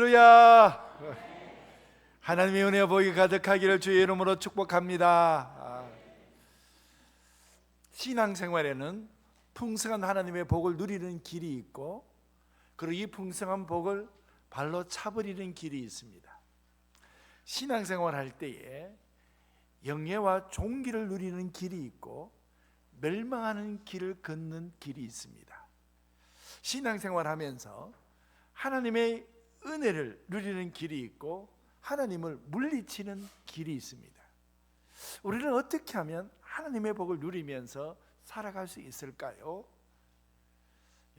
할렐루야. 하나님의 은혜와 복이 가득하기를 주의 이름으로 축복합니다. 신앙생활에는 풍성한 하나님의 복을 누리는 길이 있고, 그리고 이 풍성한 복을 발로 차버리는 길이 있습니다. 신앙생활 할 때에 영예와 종기를 누리는 길이 있고, 멸망하는 길을 걷는 길이 있습니다. 신앙생활 하면서 하나님의 은혜를 누리는 길이 있고, 하나님을 물리치는 길이 있습니다. 우리는 어떻게 하면 하나님의 복을 누리면서 살아갈 수 있을까요?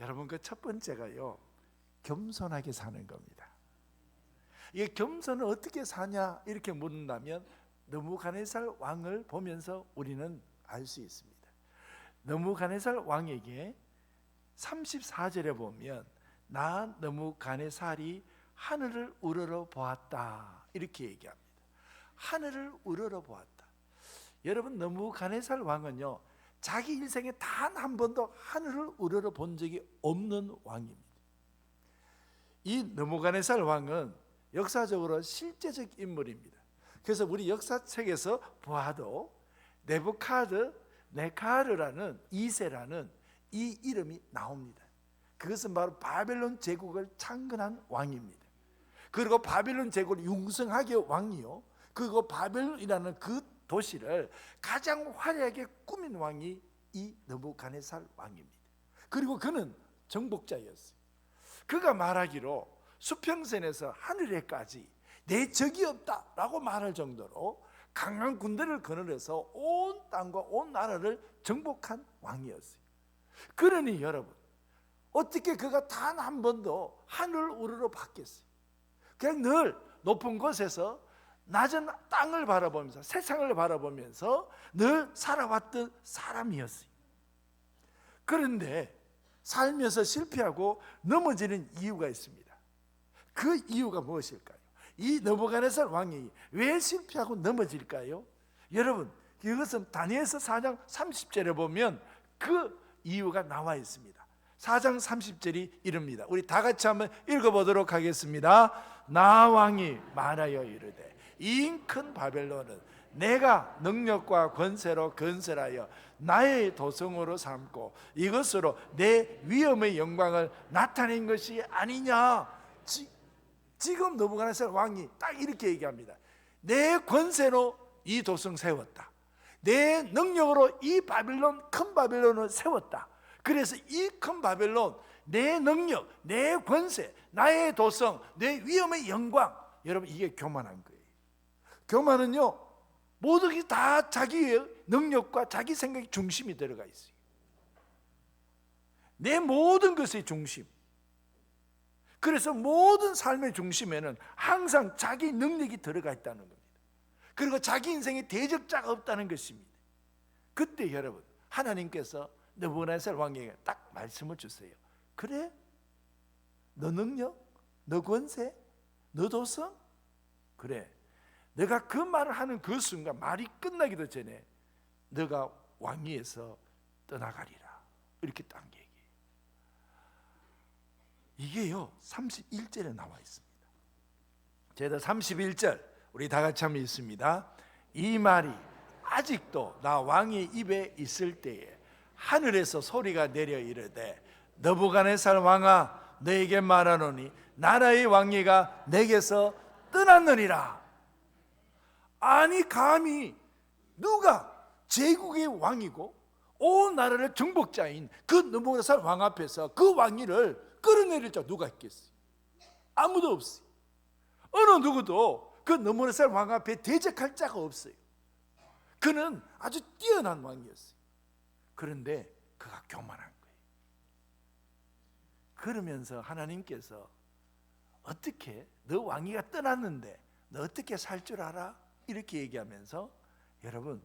여러분, 그 첫 번째가요, 겸손하게 사는 겁니다. 이게 겸손은 어떻게 사냐 이렇게 묻는다면 느부갓네살 왕을 보면서 우리는 알 수 있습니다. 느부갓네살 왕에게 34절에 보면 나 느부갓네살이 하늘을 우러러 보았다 이렇게 얘기합니다. 하늘을 우러러 보았다. 여러분, 느부갓네살 왕은요, 자기 인생에 단 한 번도 하늘을 우러러 본 적이 없는 왕입니다. 이 느부갓네살 왕은 역사적으로 실제적 인물입니다. 그래서 우리 역사책에서 보아도 네부카드네카르라는 2세라는 이 이름이 나옵니다. 그것은 바로 바벨론 제국을 창건한 왕입니다. 그리고 바벨론 제국을 융성하게 왕이요, 그리고 바벨론이라는 그 도시를 가장 화려하게 꾸민 왕이 이 느부갓네살 왕입니다. 그리고 그는 정복자였어요. 그가 말하기로 수평선에서 하늘에까지 내 적이 없다라고 말할 정도로 강한 군대를 거느려서 온 땅과 온 나라를 정복한 왕이었어요. 그러니 여러분, 어떻게 그가 단 한 번도 하늘을 우러러 봤겠어요? 그냥 늘 높은 곳에서 낮은 땅을 바라보면서 세상을 바라보면서 늘 살아왔던 사람이었어요. 그런데 살면서 실패하고 넘어지는 이유가 있습니다. 그 이유가 무엇일까요? 이 느부갓네살 왕이 왜 실패하고 넘어질까요? 여러분, 이것은 다니엘서 4장 30절에 보면 그 이유가 나와 있습니다. 4장 30절이 이릅니다. 우리 다 같이 한번 읽어보도록 하겠습니다. 나 왕이 말하여 이르되 이 큰 바벨론은 내가 능력과 권세로 건설하여 나의 도성으로 삼고 이것으로 내 위엄의 영광을 나타낸 것이 아니냐. 지금 느부갓네살 왕이 딱 이렇게 얘기합니다. 내 권세로 이 도성 세웠다. 내 능력으로 이 바벨론, 큰 바벨론을 세웠다. 그래서 이 큰 바벨론, 내 능력, 내 권세, 나의 도성, 내 위엄의 영광, 여러분, 이게 교만한 거예요. 교만은요, 모든 게 다 자기의 능력과 자기 생각의 중심이 들어가 있어요. 내 모든 것의 중심. 그래서 모든 삶의 중심에는 항상 자기 능력이 들어가 있다는 겁니다. 그리고 자기 인생에 대적자가 없다는 것입니다. 그때 여러분, 하나님께서 느부갓네살 왕에게 딱 말씀을 주세요. 그래? 너 능력? 너 권세? 너 도성? 그래, 내가 그 말을 하는 그 순간, 말이 끝나기도 전에 너가 왕위에서 떠나가리라 이렇게 딱 얘기해요. 이게요 31절에 나와 있습니다. 제가 31절 우리 다 같이 한번 읽습니다. 이 말이 아직도 나 왕의 입에 있을 때에 하늘에서 소리가 내려 이르되 느부갓네살 왕아, 너에게 말하노니 나라의 왕위가 내게서 떠났느니라. 아니, 감히 누가 제국의 왕이고 온 나라를 정복자인 그 느부갓네살 왕 앞에서 그 왕위를 끌어내릴 자 누가 있겠어요? 아무도 없어요. 어느 누구도 그 느부갓네살 왕 앞에 대적할 자가 없어요. 그는 아주 뛰어난 왕이었어요. 그런데 그가 교만한 거예요. 그러면서 하나님께서 어떻게, 너 왕위가 떠났는데 너 어떻게 살 줄 알아? 이렇게 얘기하면서 여러분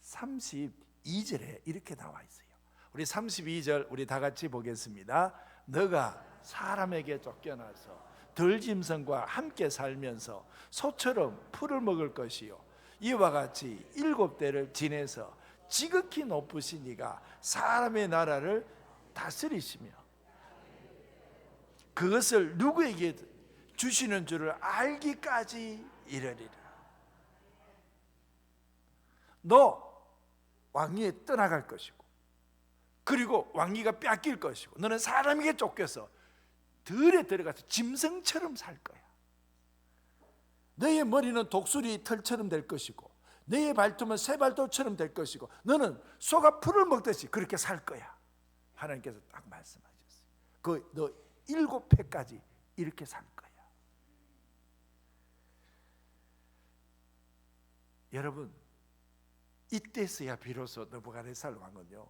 32절에 이렇게 나와 있어요. 우리 32절 우리 다 같이 보겠습니다. 너가 사람에게 쫓겨나서 들짐승과 함께 살면서 소처럼 풀을 먹을 것이요, 이와 같이 7대를 지내서 지극히 높으신 이가 사람의 나라를 다스리시며 그것을 누구에게 주시는 줄을 알기까지 이르리라. 너 왕위에 떠나갈 것이고, 그리고 왕위가 뺏길 것이고, 너는 사람에게 쫓겨서 들에 들어가서 짐승처럼 살 거야. 너의 머리는 독수리 털처럼 될 것이고, 너의 발톱은 새발톱처럼 될 것이고, 너는 소가 풀을 먹듯이 그렇게 살 거야. 하나님께서 딱 말씀하셨어요. 너 7회까지 이렇게 살 거야. 여러분, 이때서야 비로소 느부갓네살 왕은요,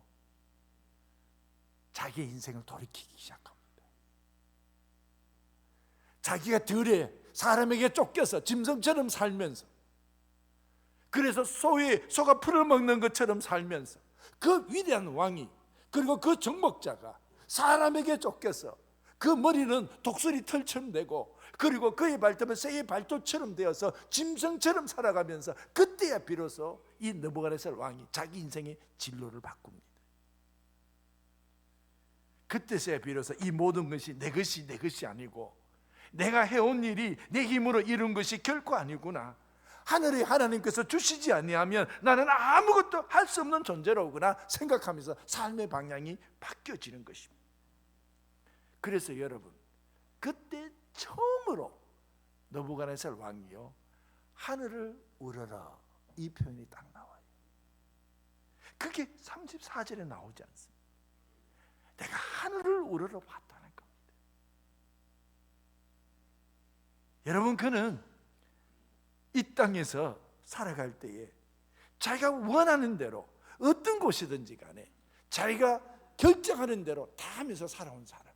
자기의 인생을 돌이키기 시작합니다. 자기가 들에 사람에게 쫓겨서 짐승처럼 살면서, 그래서 소가 풀을 먹는 것처럼 살면서, 그 위대한 왕이, 그리고 그 정복자가 사람에게 쫓겨서 그 머리는 독수리 털처럼 되고, 그리고 그의 발톱은 새의 발톱처럼 되어서 짐승처럼 살아가면서, 그때야 비로소 이 느부갓네살 왕이 자기 인생의 진로를 바꿉니다. 그때서야 비로소 이 모든 것이 내 것이 아니고, 내가 해온 일이 내 힘으로 이룬 것이 결코 아니구나, 하늘의 하나님께서 주시지 아니하면 나는 아무것도 할 수 없는 존재로구나 생각하면서 삶의 방향이 바뀌어지는 것입니다. 그래서 여러분, 그때 처음으로 느부갓네살 왕이요, 하늘을 우러러, 이 표현이 딱 나와요. 그게 34절에 나오지 않습니다. 내가 하늘을 우러러 봤다는 겁니다. 여러분, 그는 이 땅에서 살아갈 때에 자기가 원하는 대로 어떤 곳이든지 간에 자기가 결정하는 대로 다 하면서 살아온 사람이에요.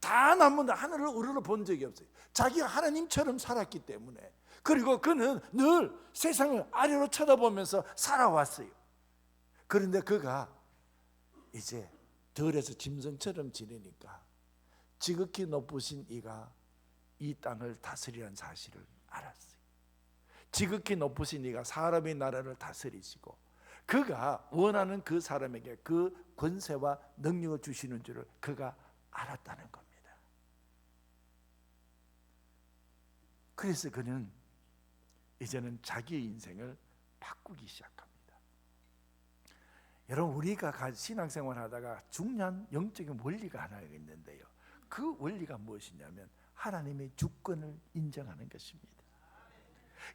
단 한 번도 하늘을 우러러 본 적이 없어요. 자기가 하나님처럼 살았기 때문에. 그리고 그는 늘 세상을 아래로 쳐다보면서 살아왔어요. 그런데 그가 이제 들에서 짐승처럼 지내니까 지극히 높으신 이가 이 땅을 다스리라는 사실을 알았어요. 지극히 높으신 이가 사람의 나라를 다스리시고, 그가 원하는 그 사람에게 그 권세와 능력을 주시는 줄을 그가 알았다는 겁니다. 그래서 그는 이제는 자기의 인생을 바꾸기 시작합니다. 여러분, 우리가 신앙생활 하다가 중요한 영적인 원리가 하나 있는데요, 그 원리가 무엇이냐면 하나님의 주권을 인정하는 것입니다.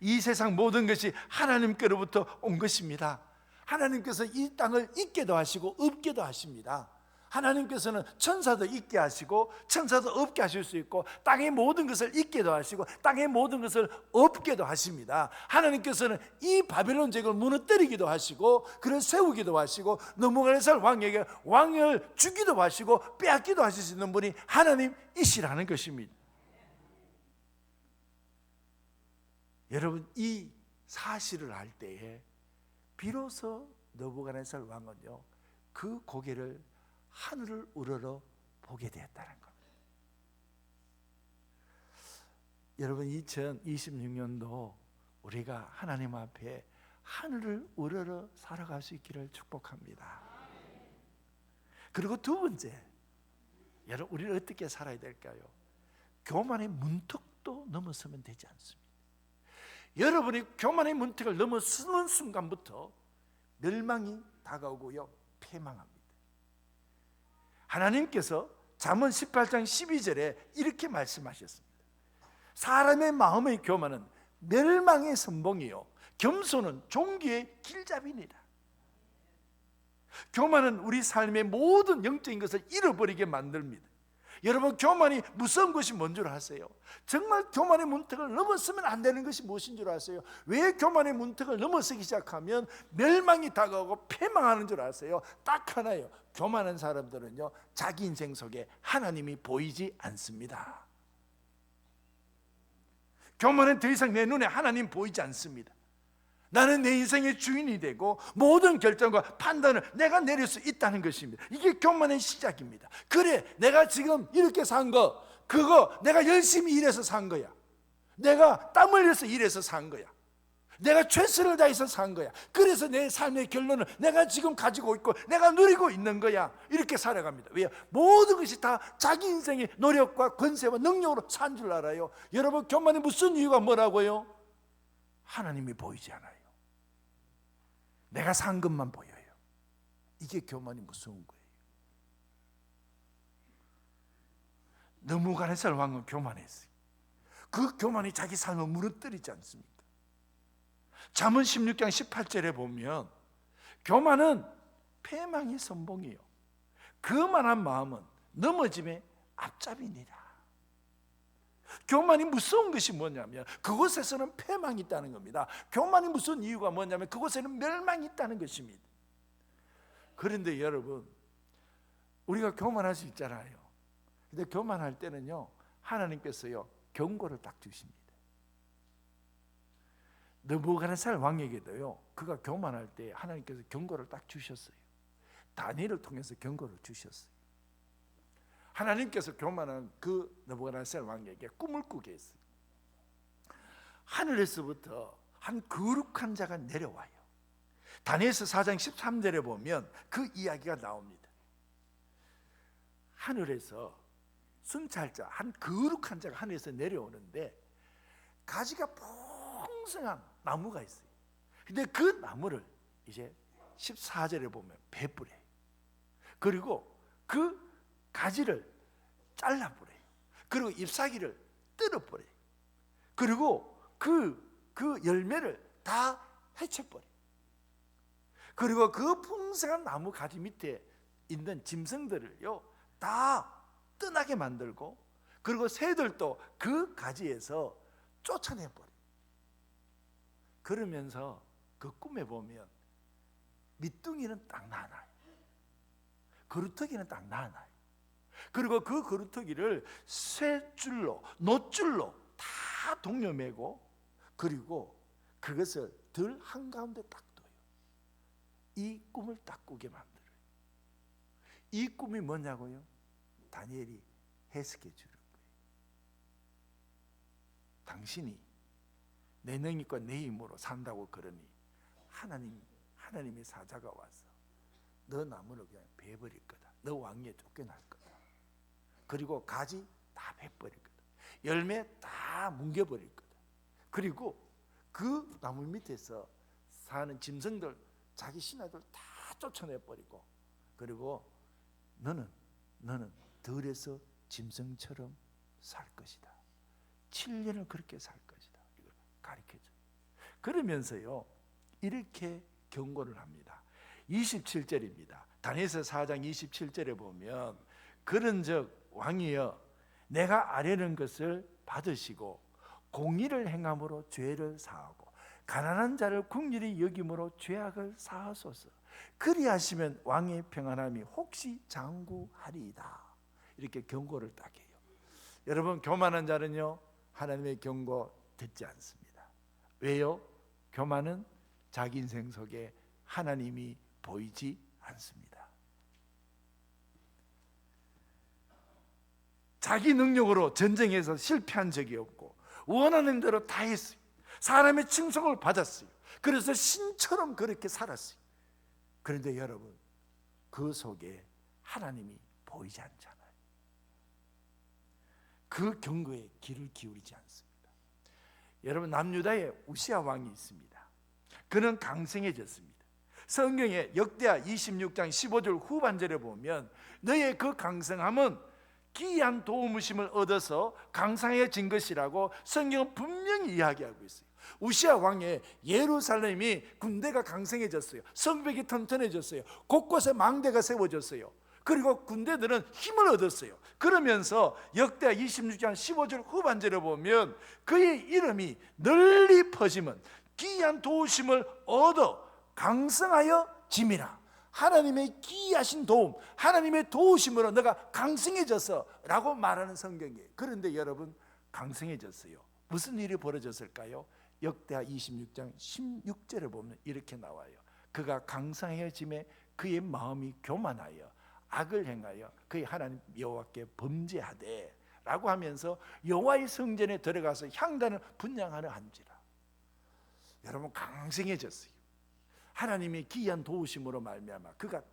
이 세상 모든 것이 하나님께로부터 온 것입니다. 하나님께서 이 땅을 있게도 하시고 없게도 하십니다. 하나님께서는 천사도 있게 하시고 천사도 없게 하실 수 있고, 땅의 모든 것을 있게도 하시고 땅의 모든 것을 없게도 하십니다. 하나님께서는 이 바벨론 제국을 무너뜨리기도 하시고 그를 세우기도 하시고, 느부갓네살 왕에게 왕을 주기도 하시고 빼앗기도 하실 수 있는 분이 하나님이시라는 것입니다. 여러분, 이 사실을 알 때에 비로소 느부갓네살 왕은요, 그 고개를 하늘을 우러러 보게 되었다는 겁니다. 여러분, 2026년도 우리가 하나님 앞에 하늘을 우러러 살아갈 수 있기를 축복합니다. 그리고 두 번째, 여러분, 우리는 어떻게 살아야 될까요? 교만의 문턱도 넘어서면 되지 않습니다. 여러분이 교만의 문턱을 넘어서는 순간부터 멸망이 다가오고요, 패망합니다. 하나님께서 잠언 18장 12절에 이렇게 말씀하셨습니다. 사람의 마음의 교만은 멸망의 선봉이요, 겸손은 종기의 길잡이니라. 교만은 우리 삶의 모든 영적인 것을 잃어버리게 만듭니다. 여러분, 교만이 무서운 것이 뭔 줄 아세요? 정말 교만의 문턱을 넘어서면 안 되는 것이 무엇인 줄 아세요? 왜 교만의 문턱을 넘어서기 시작하면 멸망이 다가오고 패망하는 줄 아세요? 딱 하나예요. 교만한 사람들은요, 자기 인생 속에 하나님이 보이지 않습니다. 교만은 더 이상 내 눈에 하나님 보이지 않습니다. 나는 내 인생의 주인이 되고 모든 결정과 판단을 내가 내릴 수 있다는 것입니다. 이게 교만의 시작입니다. 그래, 내가 지금 이렇게 산 거, 그거 내가 열심히 일해서 산 거야. 내가 땀 흘려서 일해서 산 거야. 내가 최선을 다해서 산 거야. 그래서 내 삶의 결론은 내가 지금 가지고 있고 내가 누리고 있는 거야. 이렇게 살아갑니다. 왜요? 모든 것이 다 자기 인생의 노력과 권세와 능력으로 산 줄 알아요. 여러분, 교만의 무슨 이유가 뭐라고요? 하나님이 보이지 않아요. 내가 산 것만 보여요. 이게 교만이 무서운 거예요. 느부갓네살 왕은 교만했어요. 그 교만이 자기 삶을 무너뜨리지 않습니까? 잠언 16장 18절에 보면 교만은 패망의 선봉이요, 거만한 마음은 넘어짐의 앞잡이니라. 교만이 무서운 것이 뭐냐면 그곳에서는 패망이 있다는 겁니다. 교만이 무슨 이유가 뭐냐면 그곳에는 멸망이 있다는 것입니다. 그런데 여러분, 우리가 교만할 수 있잖아요. 근데 교만할 때는요, 하나님께서요 경고를 딱 주십니다. 느부갓네살 왕에게도요, 그가 교만할 때 하나님께서 경고를 딱 주셨어요. 다니엘을 통해서 경고를 주셨어요. 하나님께서 교만한 그 느부갓네살 왕에게 꿈을 꾸게 했어요. 하늘에서부터 한 거룩한 자가 내려와요. 다니엘서 4장 13절에 보면 그 이야기가 나옵니다. 하늘에서 순찰자, 한 거룩한 자가 하늘에서 내려오는데 가지가 풍성한 나무가 있어요. 근데 그 나무를 이제 14절에 보면 베풀어요. 그리고 그 가지를 잘라버려요. 그리고 잎사귀를 뜯어버려요. 그리고 그 열매를 다 해쳐버려요. 그리고 그 풍성한 나무 가지 밑에 있는 짐승들을요 다 떠나게 만들고, 그리고 새들도 그 가지에서 쫓아내버려요. 그러면서 그 꿈에 보면 밑둥이는 딱 나눠요. 거루터기는 딱 나눠요. 그리고 그 거루터기를 쇠줄로, 놋줄로 다 동여매고, 그리고 그것을 들 한가운데 딱 둬요. 이 꿈을 딱 꾸게 만들어요. 이 꿈이 뭐냐고요? 다니엘이 해석해 주는 거예요. 당신이 내 능력과 내 힘으로 산다고 그러니 하나님의 사자가 와서 너 나무를 그냥 베버릴 거다. 너 왕위에 쫓겨날 거다. 그리고 가지 다 베버릴 거다. 열매 다 뭉개버릴 거다. 그리고 그 나무 밑에서 사는 짐승들, 자기 신하들 다 쫓아내버리고, 그리고 너는 들에서 짐승처럼 살 것이다. 7년을 그렇게 살 것이다. 이걸 가르쳐줘요. 그러면서요 이렇게 경고를 합니다. 27절입니다. 다니엘서 4장 27절에 보면 그런즉 왕이여, 내가 아뢰는 것을 받으시고 공의를 행함으로 죄를 사하고 가난한 자를 긍휼히 여김으로 죄악을 사하소서. 그리하시면 왕의 평안함이 혹시 장구하리이다. 이렇게 경고를 딱 해요. 여러분, 교만한 자는요 하나님의 경고 듣지 않습니다. 왜요? 교만은 자기 인생 속에 하나님이 보이지 않습니다. 자기 능력으로 전쟁에서 실패한 적이 없고 원하는 대로 다 했어요. 사람의 칭송을 받았어요. 그래서 신처럼 그렇게 살았어요. 그런데 여러분, 그 속에 하나님이 보이지 않잖아요. 그 경고에 귀를 기울이지 않습니다. 여러분, 남유다에 우시아 왕이 있습니다. 그는 강성해졌습니다. 성경에 역대하 26장 15절 후반절에 보면 너의 그 강성함은 기이한 도움심을 얻어서 강성해진 것이라고 성경은 분명히 이야기하고 있어요. 우시아 왕의 예루살렘이 군대가 강성해졌어요. 성벽이 튼튼해졌어요. 곳곳에 망대가 세워졌어요. 그리고 군대들은 힘을 얻었어요. 그러면서 역대하 26장 15절 후반절에 보면 그의 이름이 널리 퍼지면 기이한 도우심을 얻어 강성하여 짐이라. 하나님의 기이하신 도움, 하나님의 도우심으로 너가 강성해졌어 라고 말하는 성경이에요. 그런데 여러분, 강성해졌어요. 무슨 일이 벌어졌을까요? 역대하 26장 16절에 보면 이렇게 나와요. 그가 강성해짐에 그의 마음이 교만하여 악을 행하여 그의 하나님 여호와께 범죄하되 라고 하면서 여호와의 성전에 들어가서 향단을 분향하려 한지라. 여러분 강성해졌어요. 하나님의 기이한 도우심으로 말미암아 그가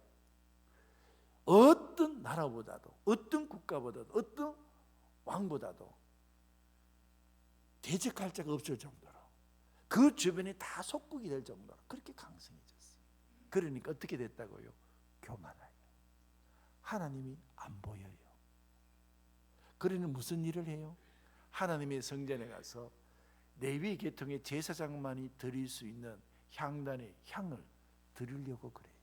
어떤 나라보다도, 어떤 국가보다도, 어떤 왕보다도 대적할 자가 없을 정도로, 그 주변이 다 속국이 될 정도로 그렇게 강성해졌어요. 그러니까 어떻게 됐다고요? 교만해요. 하나님이 안 보여요. 그러니 무슨 일을 해요? 하나님의 성전에 가서 레위 계통의 제사장만이 드릴 수 있는 향단의 향을 드리려고 그래요.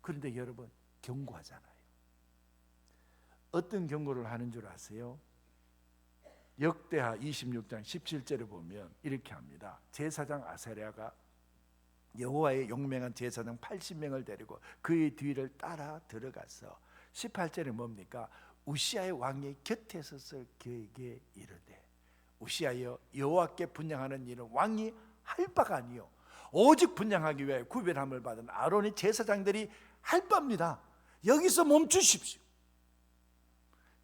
그런데 여러분 경고하잖아요. 어떤 경고를 하는 줄 아세요? 역대하 26장 17절에 보면 이렇게 합니다. 제사장 아사랴가 여호와의 용맹한 제사장 80명을 데리고 그의 뒤를 따라 들어가서 18절에 뭡니까? 우시아의 왕의 곁에 서서 그에게 이르되, 우시아여, 여호와께 분향하는 일은 왕이 할 바가 아니요 오직 분향하기 위하여 구별함을 받은 아론의 제사장들이 할 바입니다. 여기서 멈추십시오.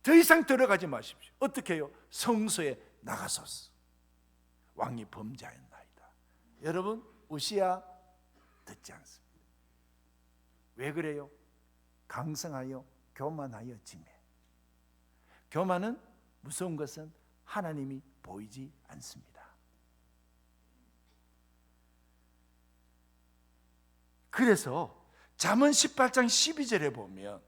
더 이상 들어가지 마십시오. 어떻게 해요? 성소에 나가소서. 왕이 범죄하였나이다. 여러분, 우시아 듣지 않습니다. 왜 그래요? 강성하여 교만하여 짐해. 교만은 무서운 것은 하나님이 보이지 않습니다. 그래서 잠언 18장 12절에 보면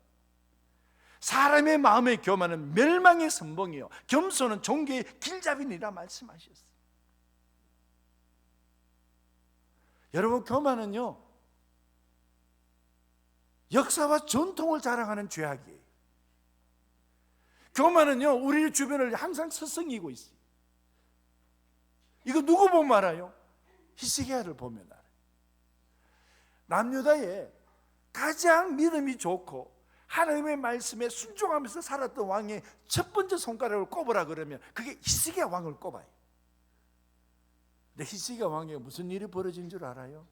사람의 마음의 교만은 멸망의 선봉이요 겸손은 종교의 길잡이니라 말씀하셨어요. 여러분, 교만은요 역사와 전통을 자랑하는 죄악이에요. 교만은요 우리 주변을 항상 서성이고 있어요. 이거 누구 보면 알아요? 히스기야를 보면 알아요. 남유다에 가장 믿음이 좋고 하나님의 말씀에 순종하면서 살았던 왕의 첫 번째 손가락을 꼽으라 그러면 그게 히스기야 왕을 꼽아요. 근데 히스기야 왕에게 무슨 일이 벌어진 줄 알아요?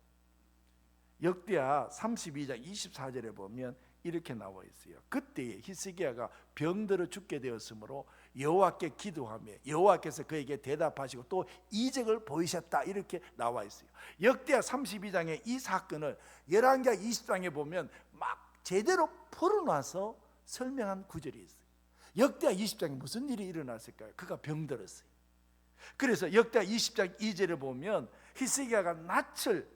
역대하 32장 24절에 보면 이렇게 나와 있어요. 그때에 히스기야가 병들어 죽게 되었으므로 여호와께 기도하며 여호와께서 그에게 대답하시고 또 이적을 보이셨다, 이렇게 나와 있어요. 역대하 32장의 이 사건을 열왕기하 20장에 보면 막 제대로 풀어놔서 설명한 구절이 있어요. 역대하 20장에 무슨 일이 일어났을까요? 그가 병들었어요. 그래서 역대하 20장 2절에 보면 히스기야가 낯을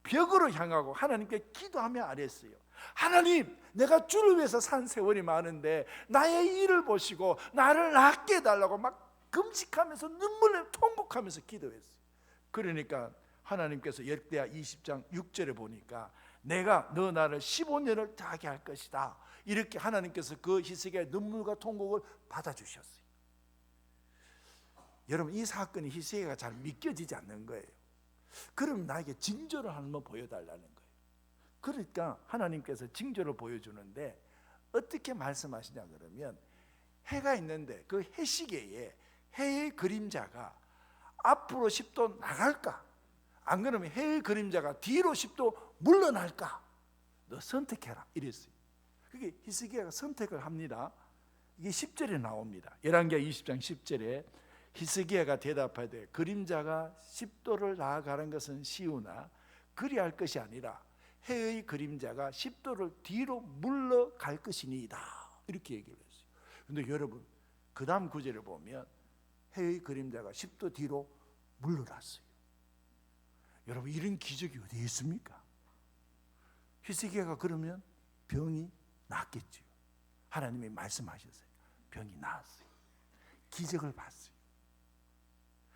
벽으로 향하고 하나님께 기도하며 아뢰었어요. 하나님, 내가 주를 위해서 산 세월이 많은데 나의 일을 보시고 나를 낫게 해달라고 막 금식하면서 눈물을 통곡하면서 기도했어요. 그러니까 하나님께서 역대하 20장 6절에 보니까 내가 너 나를 15년을 다하게 할 것이다, 이렇게 하나님께서 그 히스기야의 눈물과 통곡을 받아주셨어요. 여러분, 이 사건이 히스기야가 잘 믿겨지지 않는 거예요. 그럼 나에게 징조를 한번 보여달라는 거예요. 그러니까 하나님께서 징조를 보여주는데 어떻게 말씀하시냐 그러면, 해가 있는데 그 해시계에 해의 그림자가 앞으로 10도 나갈까, 안 그러면 해의 그림자가 뒤로 10도 물러날까, 너 선택해라, 이랬어요. 그게 히스기야가 선택을 합니다. 이게 10절에 나옵니다. 열왕기하 20장 10절에 히스기야가 대답하되 그림자가 10도를 나아가는 것은 쉬우나 그리할 것이 아니라 해의 그림자가 10도를 뒤로 물러갈 것이니이다, 이렇게 얘기를 했어요. 그런데 여러분, 그 다음 구절을 보면 해의 그림자가 10도 뒤로 물러났어요. 여러분, 이런 기적이 어디에 있습니까? 히스기야가 그러면 병이 낫겠죠. 하나님이 말씀하셨어요. 병이 나았어요. 기적을 봤어요.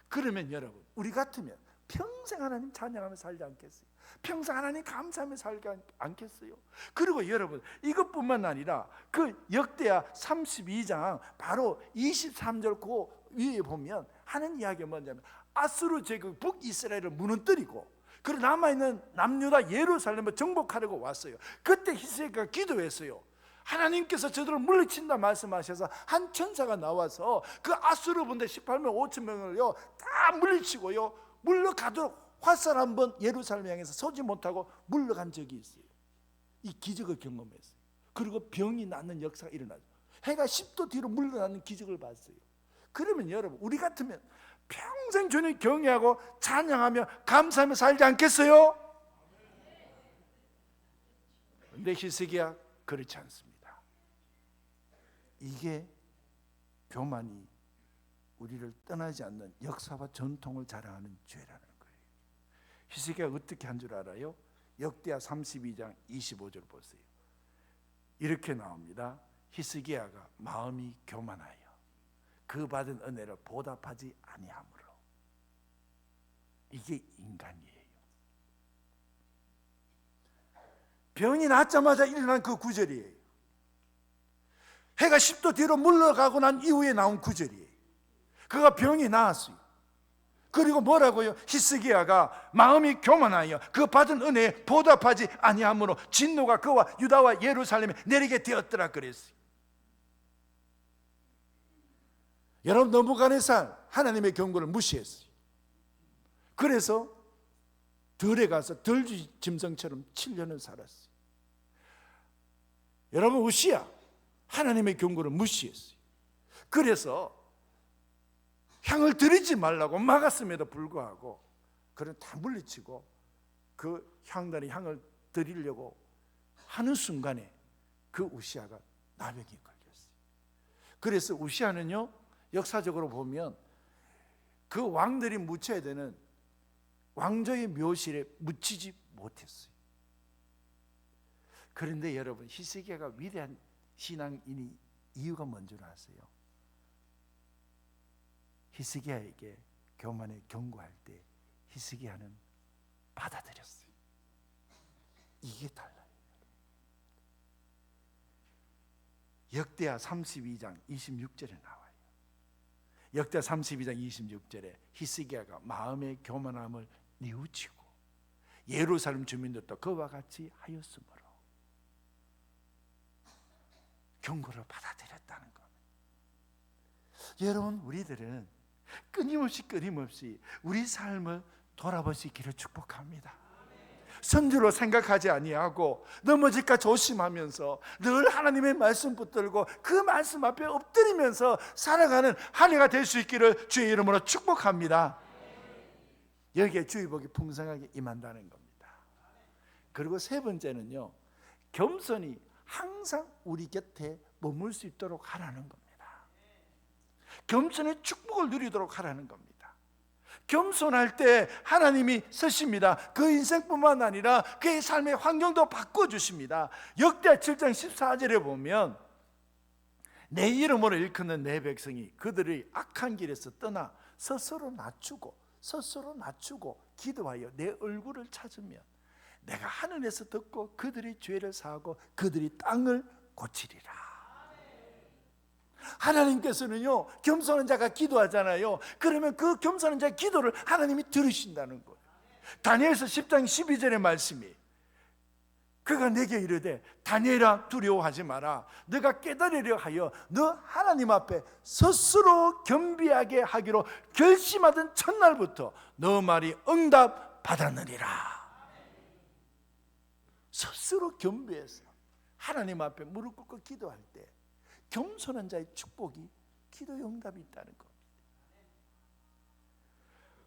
그러면 여러분, 우리 같으면 평생 하나님 찬양하며 살지 않겠어요? 평생 하나님 감사하며 살지 않겠어요? 그리고 여러분, 이것뿐만 아니라 그 역대하 32장 바로 23절 그 위에 보면 하는 이야기가 뭐냐면 아수르 제국 북이스라엘을 무너뜨리고 그 남아있는 남유다 예루살렘을 정복하려고 왔어요. 그때 히스기야가 기도했어요. 하나님께서 저들을 물리친다 말씀하셔서 한 천사가 나와서 그 아수르 군대 18만 5천 명을요 다 물리치고요 물러가도록 화살 한번 예루살렘 향해서 서지 못하고 물러간 적이 있어요. 이 기적을 경험했어요. 그리고 병이 낫는 역사가 일어나죠. 해가 10도 뒤로 물러나는 기적을 봤어요. 그러면 여러분, 우리 같으면 평생 주님 경외하고 찬양하며 감사하며 살지 않겠어요? 근데 히스기야 그렇지 않습니다. 이게 교만이 우리를 떠나지 않는 역사와 전통을 자랑하는 죄라는 거예요. 히스기야가 어떻게 한 줄 알아요? 역대하 32장 25절 보세요. 이렇게 나옵니다. 히스기야가 마음이 교만하여 그 받은 은혜를 보답하지 아니하므로. 이게 인간이에요. 병이 낫자마자 일어난 그 구절이에요. 해가 10도 뒤로 물러가고 난 이후에 나온 구절이에요. 그가 병이 나았어요. 그리고 뭐라고요? 히스기야가 마음이 교만하여 그 받은 은혜에 보답하지 아니하므로 진노가 그와 유다와 예루살렘에 내리게 되었더라 그랬어요. 여러분, 느부갓네살 하나님의 경고를 무시했어요. 그래서 들에 가서 들쥐 짐승처럼 7년을 살았어요. 여러분, 우시야 하나님의 경고를 무시했어요. 그래서 향을 드리지 말라고 막았음에도 불구하고 그는 다 물리치고 그 향단의 향을 드리려고 하는 순간에 그 우시야가 나병이 걸렸어요. 그래서 우시야는요, 역사적으로 보면 그 왕들이 묻혀야 되는 왕조의 묘실에 묻히지 못했어요. 그런데 여러분, 히스기야가 위대한 신앙인이 이유가 뭔지 아세요? 히스기야에게 교만에 경고할 때 히스기야는 받아들였어요. 이게 달라요. 역대하 32장 26절에 나와요. 역대하 32장 26절에 히스기야가 마음의 교만함을 뉘우치고 예루살렘 주민들도 그와 같이 하였으므로 경고를 받아들였다는 겁니다. 여러분, 우리들은 끊임없이 우리 삶을 돌아볼 수 있기를 축복합니다. 선주로 생각하지 아니하고 넘어질까 조심하면서 늘 하나님의 말씀 붙들고 그 말씀 앞에 엎드리면서 살아가는 한 해가 될 수 있기를 주의 이름으로 축복합니다. 여기에 주의 복이 풍성하게 임한다는 겁니다. 그리고 세 번째는요, 겸손이 항상 우리 곁에 머물 수 있도록 하라는 겁니다. 겸손의 축복을 누리도록 하라는 겁니다. 겸손할 때 하나님이 쓰십니다. 그 인생뿐만 아니라 그의 삶의 환경도 바꿔주십니다. 역대하 7장 14절에 보면 내 이름으로 일컫는 내 백성이 그들의 악한 길에서 떠나 스스로 낮추고 기도하여 내 얼굴을 찾으면 내가 하늘에서 듣고 그들의 죄를 사하고 그들의 땅을 고치리라. 하나님께서는요, 겸손한 자가 기도하잖아요. 그러면 그 겸손한 자의 기도를 하나님이 들으신다는 거예요. 다니엘서 10장 12절의 말씀이, 그가 내게 이르되 다니엘아 두려워하지 마라. 너가 깨달으려 하여 너 하나님 앞에 스스로 겸비하게 하기로 결심하던 첫날부터 너 말이 응답 받았느니라. 스스로 겸비해서 하나님 앞에 무릎 꿇고 기도할 때 겸손한 자의 축복이 기도의 응답이 있다는 겁니다.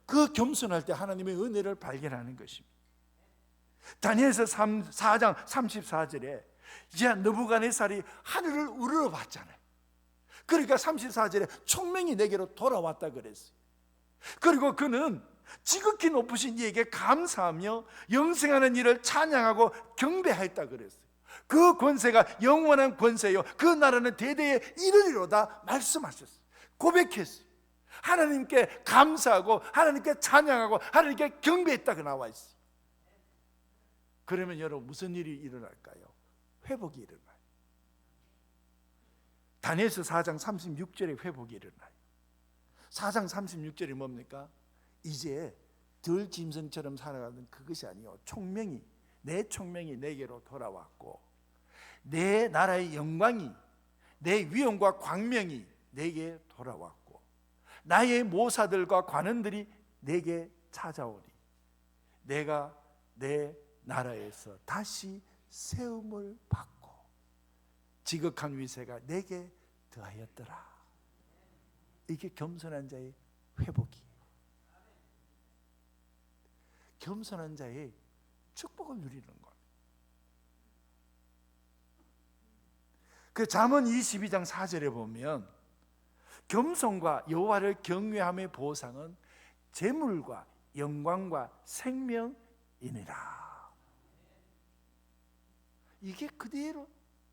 그 겸손할 때 하나님의 은혜를 발견하는 것입니다. 다니엘서 4장 34절에 이제 느부갓네살이 하늘을 우러러 봤잖아요. 그러니까 34절에 총명이 내게로 돌아왔다 그랬어요. 그리고 그는 지극히 높으신 이에게 감사하며 영생하는 이를 찬양하고 경배하였다 그랬어요. 그 권세가 영원한 권세요, 그 나라는 대대에 이르리로다 말씀하셨어요. 고백했어요. 하나님께 감사하고 하나님께 찬양하고 하나님께 경배했다고 나와 있어요. 그러면 여러분, 무슨 일이 일어날까요? 회복이 일어나요. 다니엘서 4장 36절에 회복이 일어나요. 4장 36절이 뭡니까? 이제 들 짐승처럼 살아가는 그것이 아니요, 내 총명이 내게로 돌아왔고 내 나라의 영광이, 내 위엄과 광명이 내게 돌아왔고 나의 모사들과 관원들이 내게 찾아오니 내가 내 나라에서 다시 세움을 받고 지극한 위세가 내게 더하였더라. 이게 겸손한 자의 회복이에요. 겸손한 자의 축복을 누리는 것. 그 잠언 22장 4절에 보면 겸손과 여호와를 경외함의 보상은 재물과 영광과 생명이니라. 이게 그대로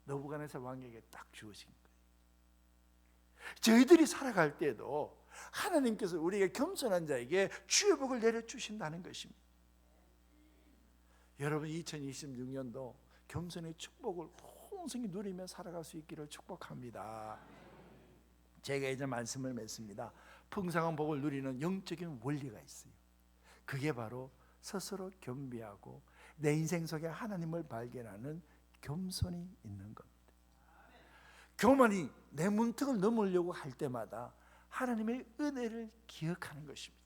느부갓네살 왕에게 딱 주어진 거예요. 저희들이 살아갈 때도 하나님께서 우리에게 겸손한 자에게 주의 복을 내려주신다는 것입니다. 여러분 2026년도 겸손의 축복을 풍성히 누리며 살아갈 수 있기를 축복합니다. 제가 이제 말씀을 맺습니다. 풍성한 복을 누리는 영적인 원리가 있어요. 그게 바로 스스로 겸비하고 내 인생 속에 하나님을 발견하는 겸손이 있는 겁니다. 교만이 내 문턱을 넘으려고 할 때마다 하나님의 은혜를 기억하는 것입니다.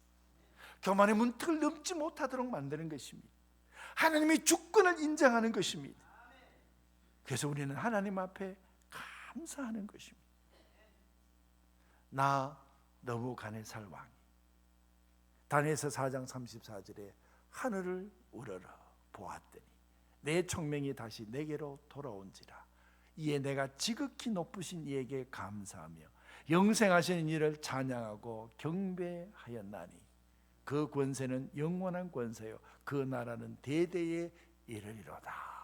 교만의 문턱을 넘지 못하도록 만드는 것입니다. 하나님의 주권을 인정하는 것입니다. 그래서 우리는 하나님 앞에 감사하는 것입니다. 나 느부갓네살 왕이 다니엘서 4장 34절에 하늘을 우러러 보았더니 내 총명이 다시 내게로 돌아온지라. 이에 내가 지극히 높으신 이에게 감사하며 영생하시는 이를 찬양하고 경배하였나니 그 권세는 영원한 권세요 그 나라는 대대에 이르리로다.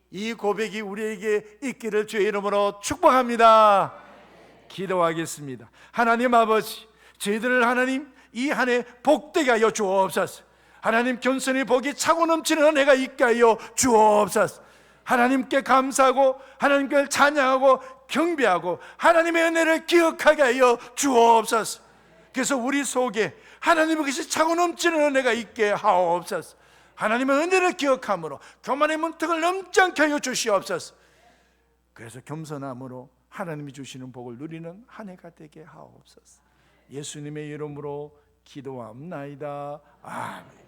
이 고백이 우리에게 있기를 주의 이름으로 축복합니다. 기도하겠습니다. 하나님 아버지, 저희들을 하나님 이 한 해 복되게 하여 주옵소서. 하나님 겸손히 복이 차고 넘치는 은혜가 있게 하여 주옵소서. 하나님께 감사하고 하나님께 찬양하고 경배하고 하나님의 은혜를 기억하게 하여 주옵소서. 그래서 우리 속에 하나님의 것이 차고 넘치는 은혜가 있게 하옵소서. 하나님의 은혜를 기억함으로 교만의 문턱을 넘지 않게 하여 주시옵소서. 그래서 겸손함으로 하나님이 주시는 복을 누리는 한 해가 되게 하옵소서. 예수님의 이름으로 기도합나이다. 아멘.